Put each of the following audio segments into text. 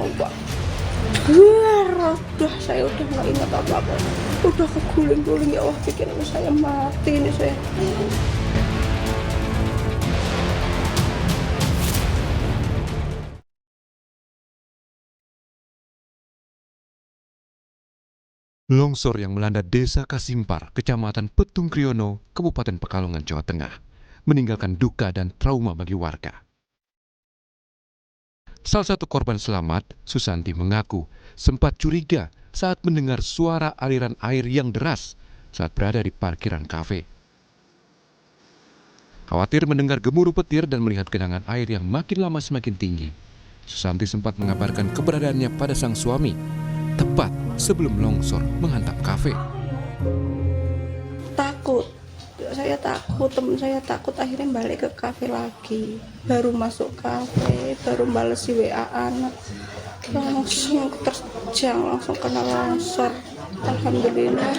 ombak. Duar, udah saya udah nggak ingat apa-apa. Udah keguling-guling, ya Allah, bikin saya mati ini saya. Longsor yang melanda Desa Kasimpar, Kecamatan Petung Kriono, Kabupaten Pekalongan, Jawa Tengah, meninggalkan duka dan trauma bagi warga. Salah satu korban selamat, Susanti, mengaku sempat curiga saat mendengar suara aliran air yang deras saat berada di parkiran kafe. Khawatir mendengar gemuruh petir dan melihat genangan air yang makin lama semakin tinggi, Susanti sempat mengabarkan keberadaannya pada sang suami, tepat sebelum longsor menghantam kafe. Takut, saya takut, teman saya takut, akhirnya balik ke kafe lagi. Baru masuk kafe, baru balesi WA anak, langsung terjang, langsung kena longsor. Alhamdulillah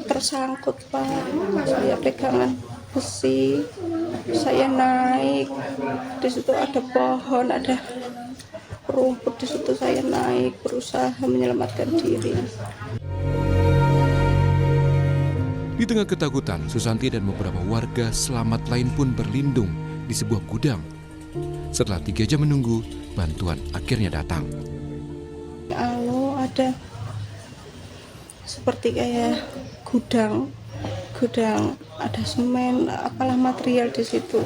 tersangkut, Pak. Saya pegangan besi, saya naik, di situ ada pohon, ada rumput, di situ saya naik, berusaha menyelamatkan diri. Di tengah ketakutan, Susanti dan beberapa warga selamat lain pun berlindung di sebuah gudang. Setelah 3 jam menunggu, bantuan akhirnya datang. Lalu ada seperti kayak gudang ada semen, apalah material di situ.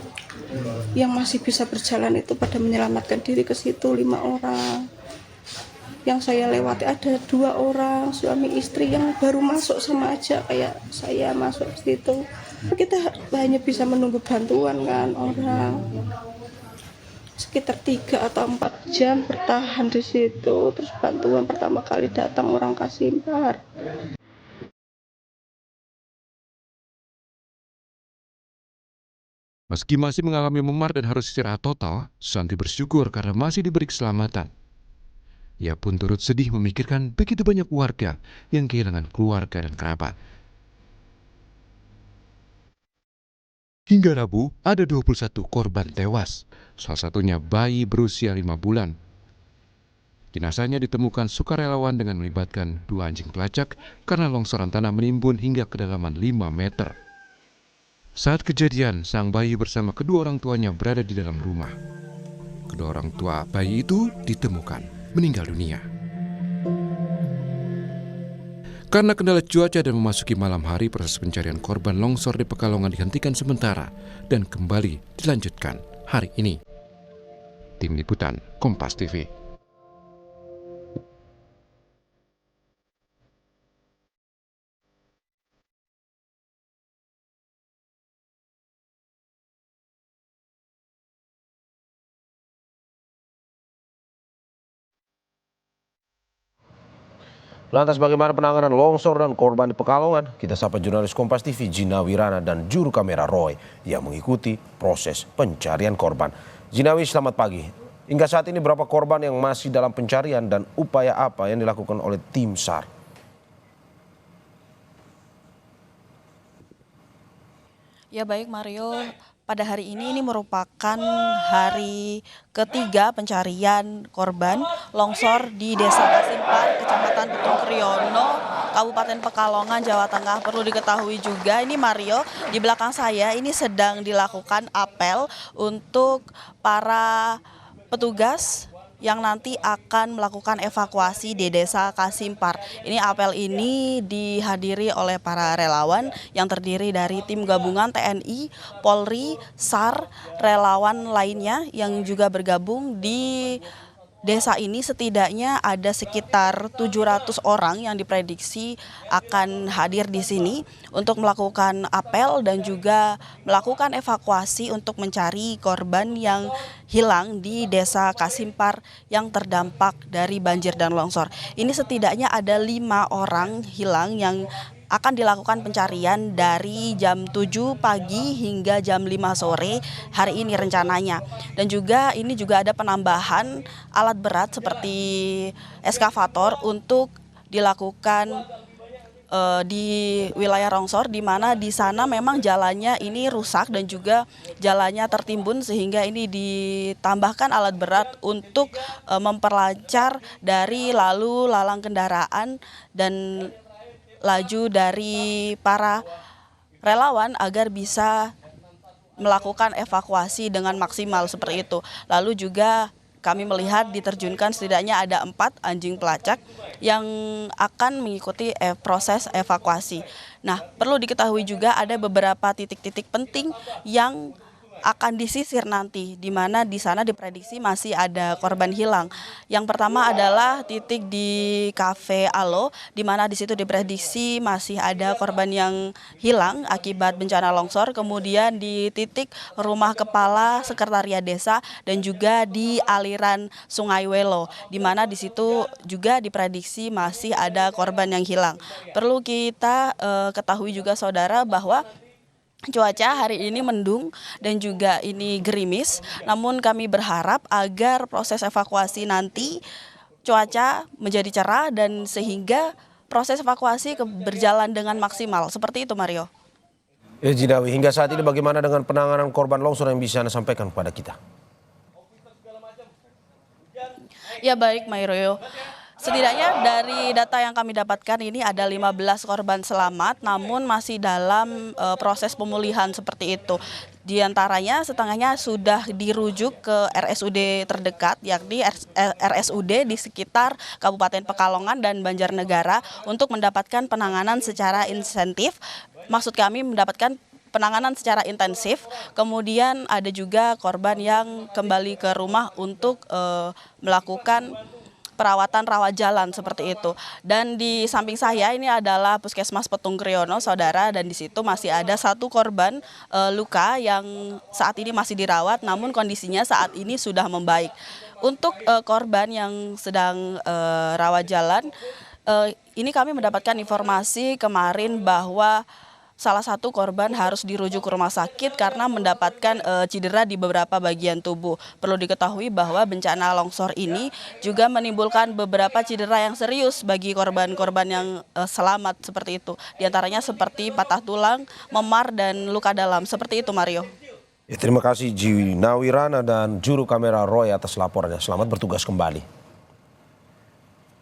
Yang masih bisa berjalan itu pada menyelamatkan diri ke situ 5 orang. Yang saya lewati ada 2 orang suami istri yang baru masuk, sama aja kayak saya masuk ke situ. Kita hanya bisa menunggu bantuan kan, orang sekitar 3 atau 4 jam bertahan di situ. Terus bantuan pertama kali datang orang Kasimpar. Meski masih mengalami memar dan harus istirahat total, Susanti bersyukur karena masih diberi keselamatan. Ia pun turut sedih memikirkan begitu banyak warga yang kehilangan keluarga dan kerabat. Hingga Rabu, ada 21 korban tewas, salah satunya bayi berusia 5 bulan. Jenazahnya ditemukan sukarelawan dengan melibatkan 2 anjing pelacak karena longsoran tanah menimbun hingga kedalaman 5 meter. Saat kejadian, sang bayi bersama kedua orang tuanya berada di dalam rumah. Kedua orang tua bayi itu ditemukan meninggal dunia. Karena kendala cuaca dan memasuki malam hari, proses pencarian korban longsor di Pekalongan dihentikan sementara dan kembali dilanjutkan hari ini. Tim Liputan Kompas TV. Lantas bagaimana penanganan longsor dan korban di Pekalongan? Kita sapa jurnalis Kompas TV Jina Wirana dan juru kamera Roy yang mengikuti proses pencarian korban. Jinawi, selamat pagi. Hingga saat ini berapa korban yang masih dalam pencarian dan upaya apa yang dilakukan oleh tim SAR? Ya baik Mario, pada hari ini merupakan hari ketiga pencarian korban longsor di Desa Kasimpar, Kecamatan Petung Kriono, Kabupaten Pekalongan, Jawa Tengah. Perlu diketahui juga ini Mario, di belakang saya ini sedang dilakukan apel untuk para petugas yang nanti akan melakukan evakuasi di Desa Kasimpar. Ini apel ini dihadiri oleh para relawan yang terdiri dari tim gabungan TNI, Polri, SAR, relawan lainnya yang juga bergabung di desa ini. Setidaknya ada sekitar 700 orang yang diprediksi akan hadir di sini untuk melakukan apel dan juga melakukan evakuasi untuk mencari korban yang hilang di Desa Kasimpar yang terdampak dari banjir dan longsor. Ini setidaknya ada 5 orang hilang yang akan dilakukan pencarian dari jam 7 pagi hingga jam 5 sore hari ini rencananya. Dan juga ini juga ada penambahan alat berat seperti eskavator untuk dilakukan di wilayah longsor, di mana di sana memang jalannya ini rusak dan juga jalannya tertimbun, sehingga ini ditambahkan alat berat untuk memperlancar dari lalu lalang kendaraan dan laju dari para relawan agar bisa melakukan evakuasi dengan maksimal seperti itu. Lalu juga kami melihat diterjunkan setidaknya ada 4 anjing pelacak yang akan mengikuti proses evakuasi. Nah, perlu diketahui juga ada beberapa titik-titik penting yang akan disisir nanti, di mana di sana diprediksi masih ada korban hilang. Yang pertama adalah titik di Cafe Alo, di mana di situ diprediksi masih ada korban yang hilang akibat bencana longsor. Kemudian di titik rumah kepala sekretariat desa dan juga di aliran Sungai Welo, di mana di situ juga diprediksi masih ada korban yang hilang. Perlu kita ketahui juga saudara bahwa cuaca hari ini mendung dan juga ini gerimis, namun kami berharap agar proses evakuasi nanti cuaca menjadi cerah dan sehingga proses evakuasi berjalan dengan maksimal. Seperti itu, Mario. Jinawi, hingga saat ini bagaimana dengan penanganan korban longsor yang bisa Anda sampaikan kepada kita? Ya baik, Mario. Setidaknya dari data yang kami dapatkan ini ada 15 korban selamat, namun masih dalam proses pemulihan seperti itu. Di antaranya setengahnya sudah dirujuk ke RSUD terdekat, yakni RSUD di sekitar Kabupaten Pekalongan dan Banjarnegara untuk mendapatkan penanganan secara insentif. Maksud kami mendapatkan penanganan secara intensif. Kemudian ada juga korban yang kembali ke rumah untuk melakukan perawatan rawat jalan seperti itu. Dan di samping saya ini adalah Puskesmas Petung Kriono, saudara, dan di situ masih ada 1 korban luka yang saat ini masih dirawat, namun kondisinya saat ini sudah membaik. Untuk korban yang sedang rawat jalan, ini kami mendapatkan informasi kemarin bahwa salah satu korban harus dirujuk ke rumah sakit karena mendapatkan cedera di beberapa bagian tubuh. Perlu diketahui bahwa bencana longsor ini juga menimbulkan beberapa cedera yang serius bagi korban-korban yang selamat seperti itu. Di antaranya seperti patah tulang, memar, dan luka dalam. Seperti itu, Mario. Terima kasih Jinawi Rana dan juru kamera Roy atas laporannya. Selamat bertugas kembali.